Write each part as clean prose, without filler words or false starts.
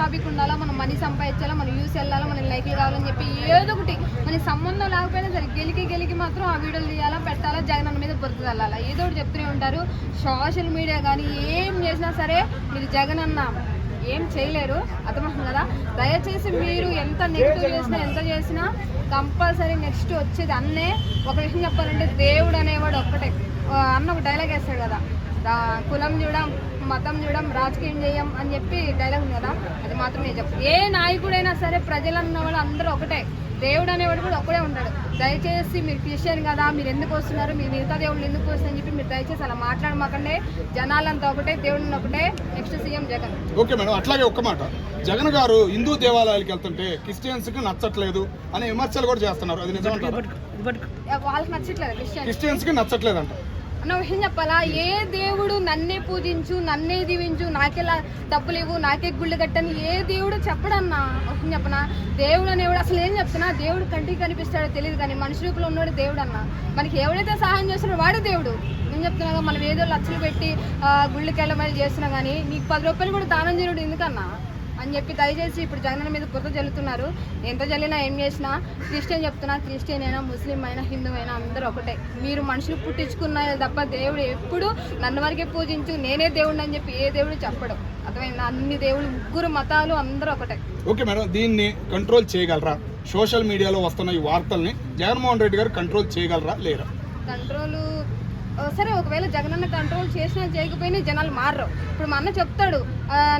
Topic ఉండాలా, మనం money సంపాదించాలా, మనం యూస్ వెళ్ళాలా, మనకి లైక్లు కావాలని చెప్పి ఏదో ఒకటి మనకి సంబంధం లేకపోయినా సరే గెలికి మాత్రం ఆ వీడియోలు తీయాలా, పెట్టాలా, జగన్ అన్న మీద బురద చల్లాలా, ఏదో ఒకటి చెప్తూనే ఉంటారు. సోషల్ మీడియా కానీ ఏం చేసినా సరే మీరు జగన్ అన్న ఏం చేయలేరు, అర్థమవుతుంది కదా. దయచేసి మీరు ఎంత నెగిటివ్ చేసినా ఎంత చేసినా కంపల్సరీ నెక్స్ట్ వచ్చేది అన్నే. ఒక విషయం చెప్పాలంటే దేవుడు అనేవాడు ఒక్కటే. అన్న ఒక డైలాగ్ వేస్తాడు కదా, కులం చూడం, మతం చూడం, రాజకీయం చేయం అని చెప్పి డైలాగ్ ఉంది కదా, అది మాత్రం నిజం. ఏ నాయకుడైనా సరే ప్రజలు అన్నవాళ్ళు అందరూ ఒకటే, దేవుడు అనేవాడు కూడా ఒక్కడే ఉంటాడు. దయచేసి మీరు క్రిస్టియన్ కదా, మీరు ఎందుకు వస్తున్నారు, మీరు మిగతా దేవుళ్ళు ఎందుకు వస్తారని చెప్పి మీరు దయచేసి అలా మాట్లాడమాకండి. జనాలంతా ఒకటే, దేవుడిని ఒకటే. Next CM Jagan. Okay madam, అట్లాగే ఒక్క మాట, జగన్ గారు హిందూ దేవాలయాలకు వెళ్తుంటే క్రిస్టియన్స్కి నచ్చట్లేదు అనే విమర్శలు కూడా చేస్తున్నారు, అది నిజమంటారా? వాళ్ళకి నచ్చట్లేదు, క్రిస్టియన్స్కి నచ్చట్లేదంట అన్న విషయం చెప్పాలా. ఏ దేవుడు నన్నే పూజించు, నన్నే దీవించు, నాకెలా డబ్బులు ఇవ్వు, నాకే గుళ్ళు కట్టని ఏ దేవుడు చెప్పడన్నా. విషయం చెప్పనా, దేవుడు అనేవాడు అసలు ఏం చెప్తున్నా, దేవుడు కంటికి కనిపిస్తాడో తెలియదు కానీ మనిషి రూపంలో ఉన్నాడు దేవుడు అన్న. మనకి ఎవడైతే సహాయం చేస్తున్నాడో వాడే దేవుడు. నేను చెప్తున్నా, మనం ఏదో లక్షలు పెట్టి గుళ్ళకి వెళ్ళమని చేస్తున్నా కానీ నీకు 10 రూపాయలు కూడా దానం చేయడు ఎందుకన్నా అని చెప్పి దయచేసి ఇప్పుడు జగన్ మీద బురద జల్లుతున్నారు. ఎంత జల్లినా ఏం చేసినా క్రిస్టియన్ చెప్తున్నా, క్రిస్టియన్ అయినా ముస్లిం అయినా హిందూ అయినా అందరూ ఒకటే. మీరు మనుషులు పుట్టించుకున్నారు తప్ప దేవుడు ఎప్పుడు నన్ను వరకే పూజించు, నేనే దేవుడు అని చెప్పి ఏ దేవుడు చెప్పడం, అర్థమైందా. అన్ని దేవుళ్ళు, 3 మతాలు అందరూ ఒకటే. ఓకే మేడం, దీన్ని కంట్రోల్ చేయగలరా? సోషల్ మీడియాలో వస్తున్న ఈ వార్తల్ని జగన్మోహన్ రెడ్డి గారు కంట్రోల్ చేయగలరా లేరా? కంట్రోలు సరే, ఒకవేళ జగనన్న కంట్రోల్ చేసినా చేయకపోయినా జనాలు మారరు. ఇప్పుడు మా అన్న చెప్తాడు,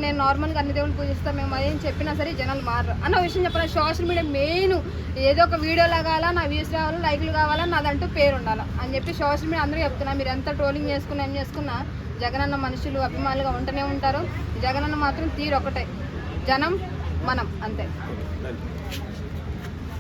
నేను నార్మల్గా అన్ని దేవుళ్ళు పూజిస్తాను మేము అదేం చెప్పినా సరే జనాలు మారరు అన్న విషయం చెప్పాలి. సోషల్ మీడియా మెయిన్ ఏదో ఒక వీడియోలో కావాలా, నా వ్యూస్ రావాలి, లైక్లు కావాలా, నాదంటూ పేరు ఉండాలా అని చెప్పి సోషల్ మీడియా అందరూ చెప్తున్నా. మీరు ఎంత ట్రోలింగ్ చేసుకున్నా ఏం చేసుకున్నా జగనన్న మనుషులు అభిమానులుగా ఉంటూనే ఉంటారు. జగనన్న మాత్రం తీరు ఒకటే, జనం మనం అంతే.